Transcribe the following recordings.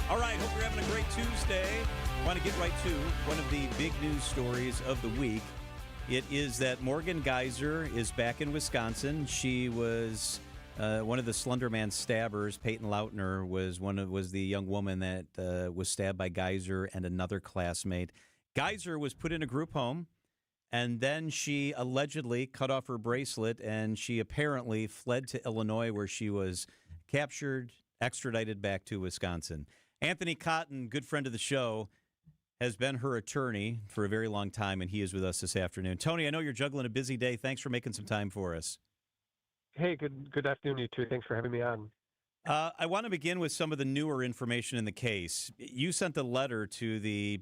All right, hope you're having a great Tuesday. Want to get right to one of the big news stories of the week. It is that Morgan Geyser is back in Wisconsin. She was one of the Slender Man stabbers. Peyton Lautner was the young woman that was stabbed by Geyser and another classmate. Geyser was put in a group home, and then she allegedly cut off her bracelet, and she apparently fled to Illinois, where she was captured, extradited back to Wisconsin. Anthony Cotton, good friend of the show, has been her attorney for a very long time, and he is with us this afternoon. Tony, I know you're juggling a busy day. Thanks for making some time for us. Hey, good afternoon, you two. Thanks for having me on. I want to begin with some of the newer information in the case. You sent a letter to the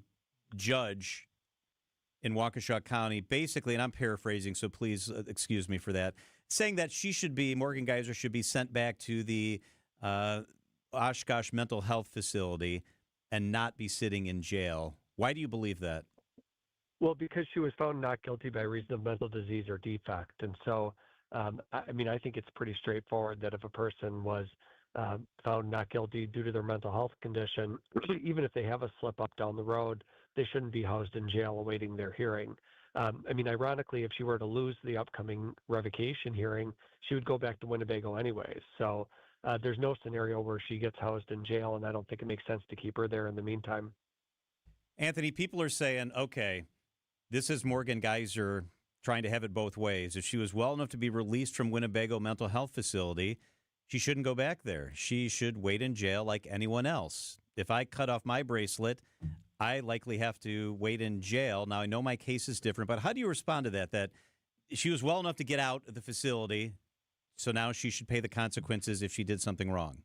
judge in Waukesha County, basically, and I'm paraphrasing, so please excuse me for that, saying that Morgan Geyser should be sent back to the Oshkosh Mental Health Facility and not be sitting in jail. Why do you believe that? Well, because she was found not guilty by reason of mental disease or defect. And so, I think it's pretty straightforward that if a person was found not guilty due to their mental health condition, even if they have a slip up down the road, they shouldn't be housed in jail awaiting their hearing. Ironically, if she were to lose the upcoming revocation hearing, she would go back to Winnebago anyways. So there's no scenario where she gets housed in jail, and I don't think it makes sense to keep her there in the meantime. Anthony, people are saying, okay, this is Morgan Geyser trying to have it both ways. If she was well enough to be released from Winnebago Mental Health Facility, she shouldn't go back there. She should wait in jail like anyone else. If I cut off my bracelet, I likely have to wait in jail. Now, I know my case is different, but how do you respond to that she was well enough to get out of the facility, so now she should pay the consequences if she did something wrong?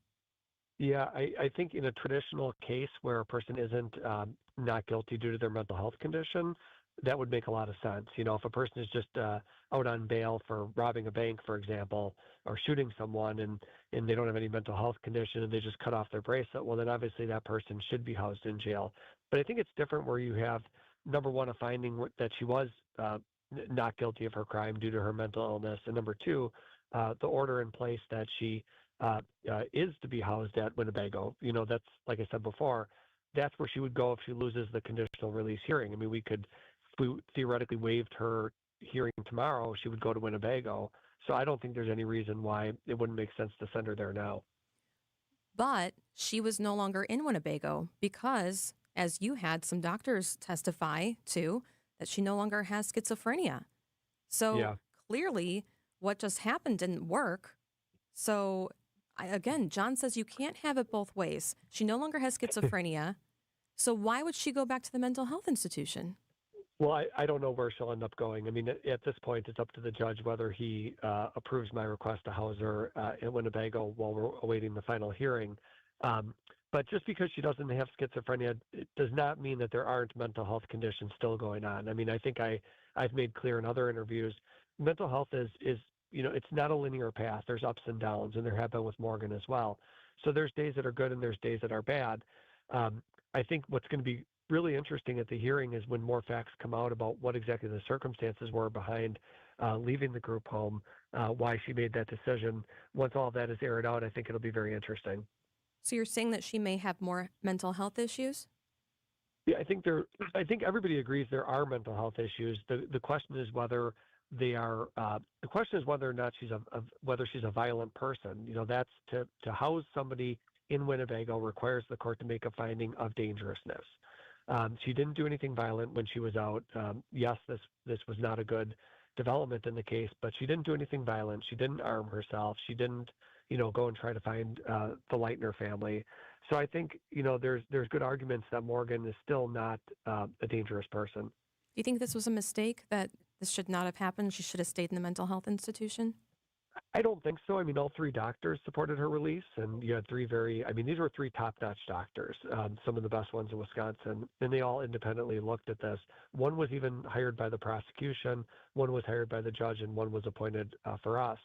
Yeah, I think in a traditional case where a person isn't not guilty due to their mental health condition, that would make a lot of sense. If a person is just out on bail for robbing a bank, for example, or shooting someone, and they don't have any mental health condition and they just cut off their bracelet, well, then obviously that person should be housed in jail. But I think it's different where you have, number one, a finding that she was not guilty of her crime due to her mental illness, and number two, the order in place that she is to be housed at Winnebago. That's, like I said before, that's where she would go if she loses the conditional release hearing. We theoretically waived her hearing tomorrow, she would go to Winnebago. So I don't think there's any reason why it wouldn't make sense to send her there now. But she was no longer in Winnebago because, as you had some doctors testify to, that she no longer has schizophrenia. So Clearly what just happened didn't work. So again, John says you can't have it both ways. She no longer has schizophrenia. So why would she go back to the mental health institution? Well, I don't know where she'll end up going. At this point, it's up to the judge whether he approves my request to house her in Winnebago while we're awaiting the final hearing. But just because she doesn't have schizophrenia, it does not mean that there aren't mental health conditions still going on. I think I've made clear in other interviews, mental health is it's not a linear path. There's ups and downs, and there have been with Morgan as well. So there's days that are good and there's days that are bad. I think what's going to be really interesting at the hearing is when more facts come out about what exactly the circumstances were behind leaving the group home, why she made that decision. Once all of that is aired out, I think it'll be very interesting. So you're saying that she may have more mental health issues? Yeah, I think everybody agrees there are mental health issues. The question is whether they are. The question is whether or not whether she's a violent person. That's to house somebody in Winnebago requires the court to make a finding of dangerousness. She didn't do anything violent when she was out. Yes, this was not a good development in the case, but she didn't do anything violent. She didn't arm herself. She didn't, go and try to find the Leitner family. So I think, there's good arguments that Morgan is still not a dangerous person. Do you think this was a mistake, that this should not have happened? She should have stayed in the mental health institution? I don't think so. All three doctors supported her release, and you had these were three top-notch doctors, some of the best ones in Wisconsin, and they all independently looked at this. One was even hired by the prosecution, one was hired by the judge, and one was appointed for us.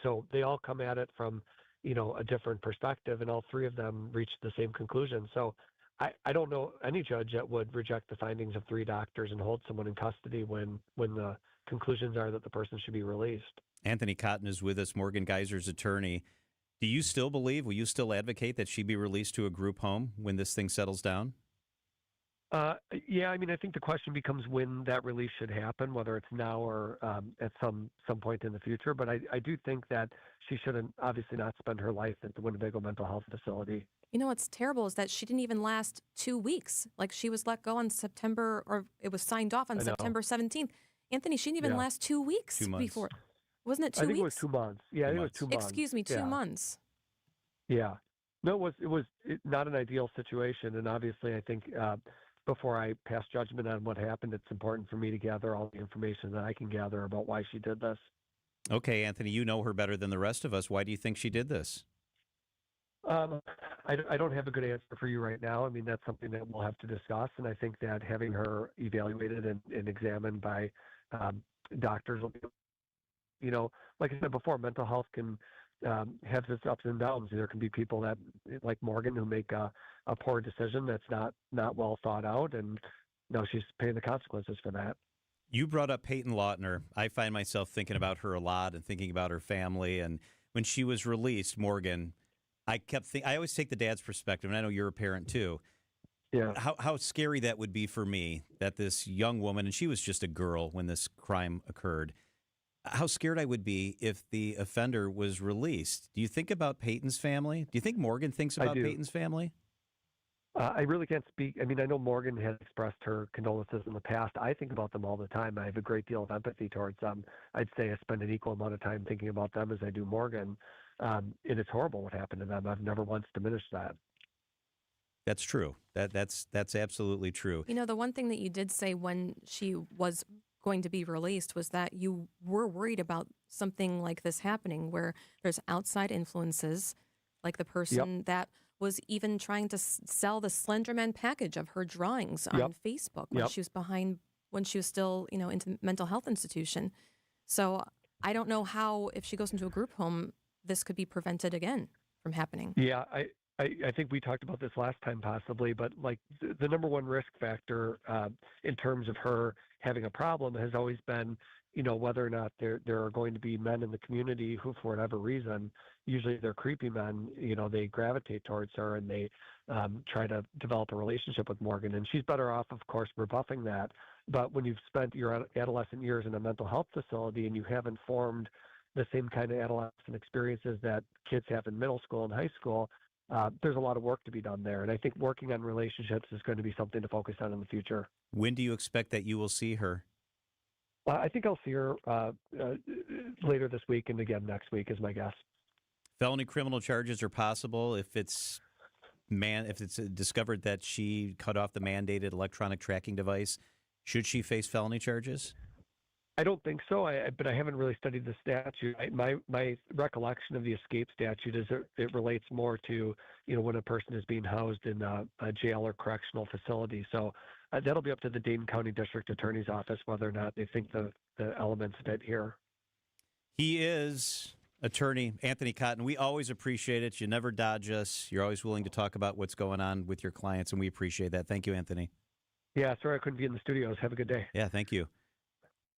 So they all come at it from, a different perspective, and all three of them reached the same conclusion. So I don't know any judge that would reject the findings of three doctors and hold someone in custody when the conclusions are that the person should be released. Anthony Cotton is with us, Morgan Geyser's attorney. Do you still believe, will you still advocate that she be released to a group home when this thing settles down? Yeah, I mean, I think the question becomes when that release should happen, whether it's now or at some point in the future. But I do think that she shouldn't obviously not spend her life at the Winnebago Mental Health Facility. You know what's terrible is that she didn't even last 2 weeks. Like she was let go on September, or it was signed off on I know. September 17th. Anthony, she didn't even Yeah. last 2 weeks 2 months. before. Wasn't it 2 I think weeks? it was 2 months. Yeah, I think it was 2 months. Excuse me, 2 Yeah. months. Yeah. No, it was not an ideal situation, and obviously, I think before I pass judgment on what happened, it's important for me to gather all the information that I can gather about why she did this. Okay, Anthony, you know her better than the rest of us. Why do you think she did this? I don't have a good answer for you right now. I mean, that's something that we'll have to discuss, and I think that having her evaluated and examined by doctors will be, like I said before, mental health can have its ups and downs. There can be people that, like Morgan, who make a poor decision that's not well thought out, and she's paying the consequences for that. You brought up Peyton Lautner. I find myself thinking about her a lot and thinking about her family. And when she was released, Morgan, I always take the dad's perspective, and I know you're a parent too. Yeah. How scary that would be for me, that this young woman, and she was just a girl when this crime occurred, how scared I would be if the offender was released. Do you think about Peyton's family? Do you think Morgan thinks about Peyton's family? I really can't speak. I mean, I know Morgan has expressed her condolences in the past. I think about them all the time. I have a great deal of empathy towards them. I'd say I spend an equal amount of time thinking about them as I do Morgan. And it's horrible what happened to them. I've never once diminished that. That's true. That's absolutely true. The one thing that you did say when she was going to be released was that you were worried about something like this happening, where there's outside influences, like the person that was even trying to sell the Slenderman package of her drawings on Facebook when she was still, into mental health institution. So I don't know how, if she goes into a group home, this could be prevented again from happening. Yeah, I think we talked about this last time possibly, but like the number one risk factor in terms of her having a problem has always been, whether or not there are going to be men in the community who, for whatever reason, usually they're creepy men, they gravitate towards her and they try to develop a relationship with Morgan. And she's better off, of course, rebuffing that. But when you've spent your adolescent years in a mental health facility and you haven't formed the same kind of adolescent experiences that kids have in middle school and high school, there's a lot of work to be done there. And I think working on relationships is going to be something to focus on in the future. When do you expect that you will see her? I think I'll see her later this week and again next week is my guess. Felony criminal charges are possible if it's discovered that she cut off the mandated electronic tracking device. Should she face felony charges? I don't think so, but I haven't really studied the statute. My recollection of the escape statute is it relates more to, when a person is being housed in a jail or correctional facility. So that'll be up to the Dayton County District Attorney's Office whether or not they think the elements fit here. He is Attorney Anthony Cotton. We always appreciate it. You never dodge us. You're always willing to talk about what's going on with your clients, and we appreciate that. Thank you, Anthony. Yeah, sorry I couldn't be in the studios. Have a good day. Yeah, thank you.